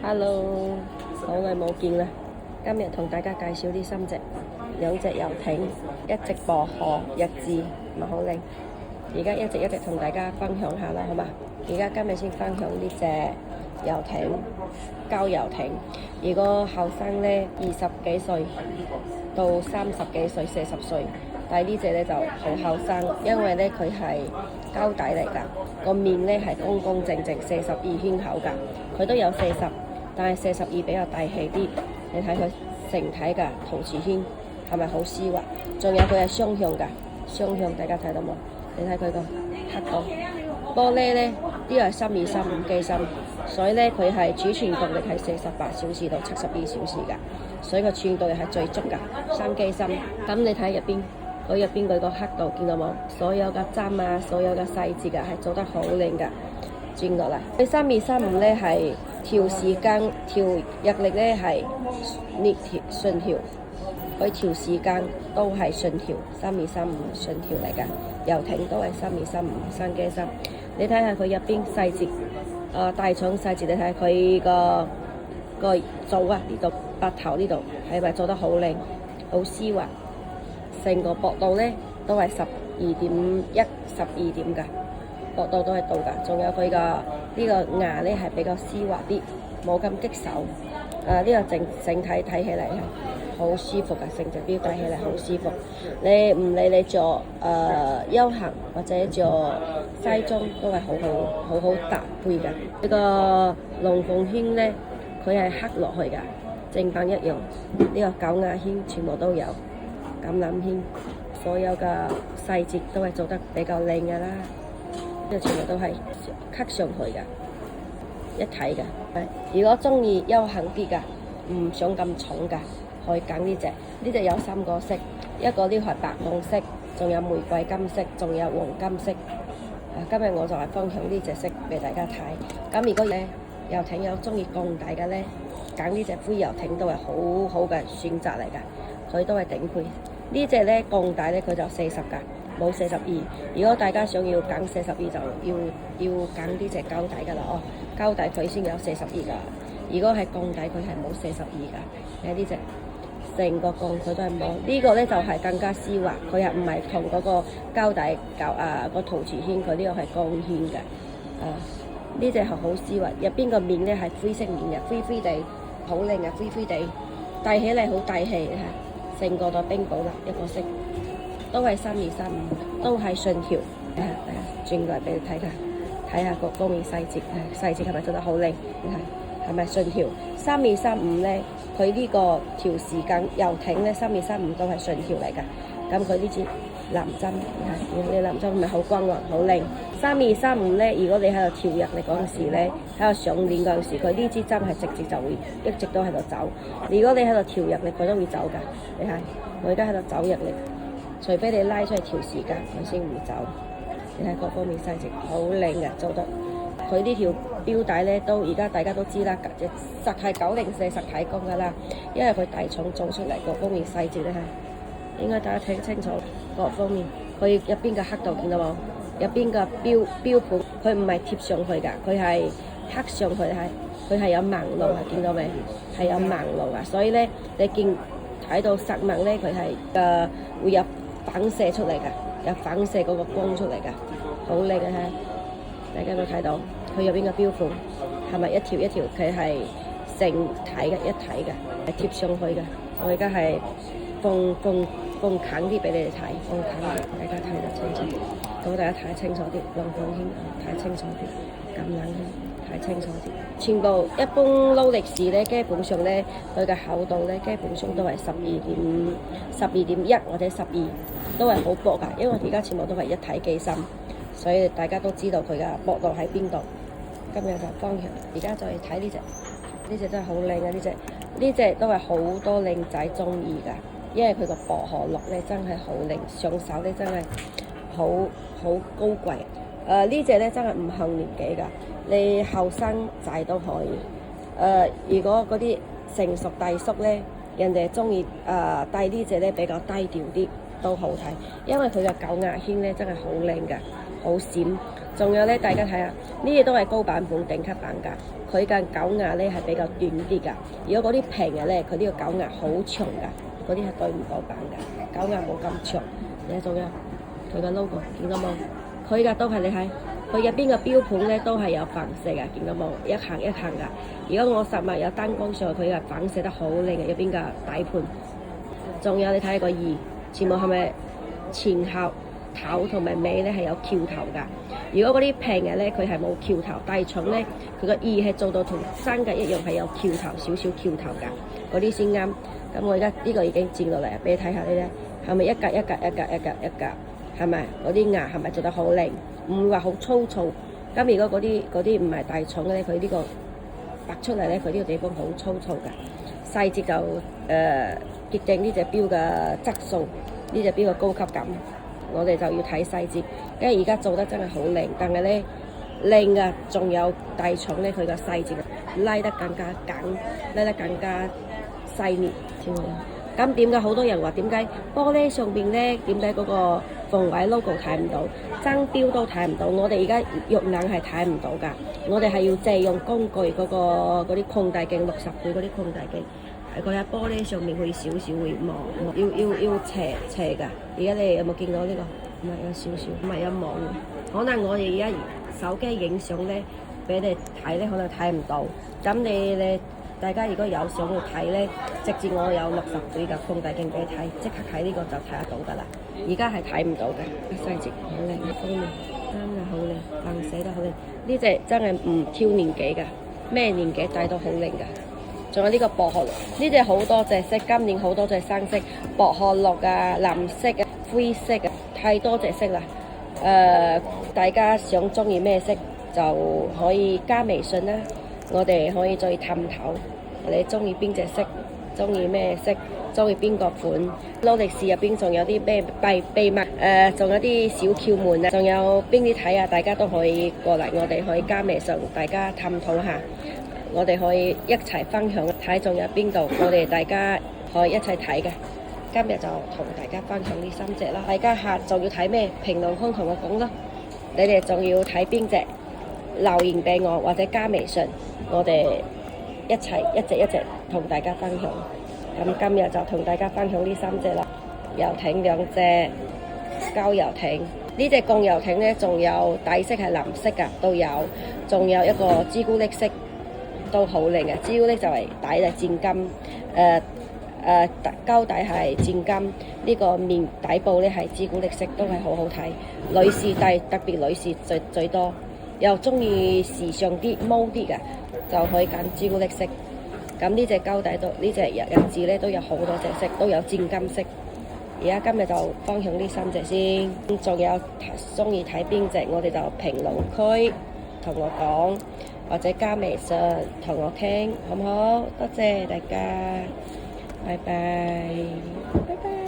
Hello，好耐冇見啦！今日同大家介紹呢三隻，兩隻遊艇，一隻薄荷日誌，咪好靚。而家一直同大家分享下啦，好嘛？而家今日先分享呢隻遊艇，膠遊艇。如果後生呢，20幾歲到30幾歲、40歲，但係呢隻呢就好後生，因為呢佢係膠底嚟㗎，個面呢係公公正正42圈口㗎，佢都有40。但係42比較大氣啲，你睇佢成體嘅陶瓷圈係咪好絲滑？仲有佢係雙向㗎，雙向大家睇到冇？你睇佢個黑度玻璃呢，呢個係3235機芯，所以呢，佢係儲存動力係48小時到72小時㗎，所以個寸度係最足㗎，三機芯。咁你睇入邊，佢入邊佢個黑度見到冇？所有嘅針啊，所有嘅細節㗎係做得好靚㗎。轉過嚟，佢3235呢係調時間、調日曆呢係逆調順調，佢調時間都係順調，3235順調嚟㗎。遊艇都係3235新機芯，你睇下佢入邊細節，大廠細節，你睇下佢個組啊，呢度白頭呢度係咪做得好靚，好絲滑，成個薄度呢都係12.1、12點㗎。角度都係到㗎，仲有佢個呢個牙呢係比較絲滑啲，冇咁棘手。呢個整體睇起嚟係好舒服㗎，成隻錶戴起嚟好舒服。你唔理你做休閒或者做西裝都係好搭配㗎。呢個龍鳳圈呢，佢係刻落去㗎，正版一樣。呢個狗牙圈全部都有，橄欖圈，所有嘅細節都係做得比較靚㗎啦。呢個全部都係刻上去㗎，一睇㗎。如果中意休閒啲㗎，唔想咁重㗎，可以揀呢隻。呢隻有3個色，一個呢係白紅色，仲有玫瑰金色，仲有黃金色。今日我就係分享呢隻色俾大家睇。咁如果咧遊艇有中意鋼底嘅咧，揀呢隻灰遊艇都係好好嘅選擇嚟㗎，佢都係頂配。呢隻咧鋼底咧佢就40㗎。冇42，如果大家想要揀42就要揀呢隻膠底㗎啦哦，膠底佢先有42㗎。如果係鋼底佢係冇42㗎。睇呢隻成個鋼佢都係冇，呢個咧就係更加絲滑，佢係唔係同嗰個膠底個陶瓷圈，佢呢個係鋼圈㗎。呢隻係好絲滑，入邊個面咧係灰色面嘅，灰灰地好靚嘅，灰灰地戴起嚟好大氣嚇，成個就冰寶啦一個色。都係3235，都係順條。轉過嚟俾你睇下，睇下各方面細節，細節係咪做得好靚？係咪順條？3235呢，佢呢個調時間遊艇呢，3235都係順條嚟㗎。咁佢呢支藍針，你藍針咪好光滑，好靚。3235呢，如果你喺度調日曆嗰陣時呢，喺度上鏈嗰陣時，佢呢支針係直接就會一直都喺度走。如果你喺度調日曆，佢都會走㗎。你睇，我而家喺度走日曆。除非你拉出去調時間，佢先唔會走。你睇各方面細節好靚嘅，做得佢呢條錶帶咧都而家大家都知啦，實係904實體工㗎啦，因為佢大廠做出嚟各方面細節咧係應該大家睇清楚各方面。佢入邊嘅黑度見到冇？入邊嘅錶盤佢唔係貼上去㗎，佢係刻上去係佢係有紋路啊，見到未？係有紋路啊，所以咧你睇到實紋咧，佢係會有反射出嚟㗎，有反射嗰個光出嚟㗎，好靚嘅嚇！大家有冇睇到？佢入邊嘅錶盤係咪一條一條？佢係成體嘅一體嘅，係貼上去嘅。我而家係放近啲俾你哋睇，放近啲，大家睇得清楚。咁大家睇清楚啲，龍鳳圈睇清楚啲，橄欖圈睇清楚啲。全部一般勞力士咧，基本上咧佢嘅厚度咧，基本上都係12.1或者12，都係好薄㗎。因為而家全部都係一體機芯，所以大家都知道佢嘅薄度喺邊度。今日就方向，而家再睇呢隻，呢隻真係好靚嘅呢隻都係好多靚仔中意㗎，因為佢個薄荷綠咧真係好靚，上手咧真係好高貴。呢隻咧真係唔限年紀㗎。你後生仔都可以，如果嗰啲成熟大叔咧，人哋中意戴呢隻咧比較低調啲都好睇，因為佢嘅狗牙圈咧真係好靚㗎，好閃，仲有咧，大家睇下，呢啲都係高版本頂級版㗎。佢嘅狗牙咧係比較短啲㗎。如果嗰啲平嘅咧，佢呢個狗牙好長㗎，嗰啲係對唔到版㗎。狗牙冇咁長。你仲有佢嘅 logo 見到冇？佢嘅都係你睇，佢入邊嘅標盤咧都係有反射㗎，見到冇？一行一行㗎。如果我實物有燈光上，佢嘅反射得好靚嘅，入邊嘅底盤。仲有你睇下個耳，全部係咪前後頭同埋尾咧係有翹頭㗎？如果嗰啲平嘅咧，佢係冇翹頭，大重咧佢個耳係做到同真嘅一樣係有翹頭，少少翹頭㗎，嗰啲先啱。咁我而家呢個已經剪落嚟，俾你睇下呢啲係咪一格一格一格一格一格，係咪嗰啲牙係咪做得好靚？唔會話好粗糙。咁如果嗰啲唔係大重嘅咧，佢呢個拔出嚟咧，佢呢個地方好粗糙㗎。細節就決定呢隻錶嘅質素，呢隻錶嘅高級感。我哋就要睇細節，因為而家做得真係好靚，但係咧靚啊，仲有大重咧，佢個細節拉得更加緊，拉得更加細膩。咁點解好多人話點解玻璃上邊咧，點解嗰個鳳尾 logo 睇唔到，真錶都睇唔到？我哋而家肉眼係睇唔到㗎，我哋係要借用工具嗰啲擴大鏡，60倍嗰啲擴大鏡。佢喺玻璃上面會少少會望，要斜㗎。而家你有冇見到呢個？唔係有少少，唔係有望。可能我哋而家手機影相咧，俾你睇咧，可能睇唔到。咁你大家如果有相去睇咧，直接我有60倍嘅擴大鏡俾你睇，即刻睇呢個就睇得到㗎啦。而家係睇唔到嘅，細節好靚嘅封面，真係好靚，反寫得好靚。呢隻真係唔挑年紀㗎，咩年紀戴都好靚㗎。仲有呢個薄荷綠，呢隻好多隻色，今年好多隻生色，薄荷綠啊、藍色啊、灰色啊，太多隻色啦。大家想中意咩色就可以加微信啦，我哋可以再探討你中意邊隻色，中意咩色，中意邊個款。勞力士入邊仲有啲咩秘密？仲有啲小竅門啊，仲有邊啲睇啊？大家都可以過嚟，我哋可以加微信，大家探討下。我哋可以一齊分享睇，仲有邊度我哋大家可以一齊睇嘅。今日就同大家分享呢3隻啦。大家下仲要睇咩？評論區同我講咯。你哋仲要睇邊隻？留言俾我或者加微信，我哋一齊一隻同大家分享。咁今日就同大家分享呢3隻啦。遊艇2隻，郊遊艇。呢隻鋼遊艇咧，仲有底色係藍色㗎，都有。仲有一個朱古力色。都好靚嘅，朱古力就係底係漸金，膠底係漸金，呢個面底部咧係朱古力色，都係好好睇。女士戴，特別女士最多，又中意時尚啲、毛啲嘅，就可以揀朱古力色。咁呢隻膠底都，呢隻日字咧都有好多隻色，都有漸金色。而家今日就分享呢3隻先，仲有中意睇邊隻，我哋就評論區同我講。或者加微信同我傾，好唔好？多謝大家，拜拜，拜拜。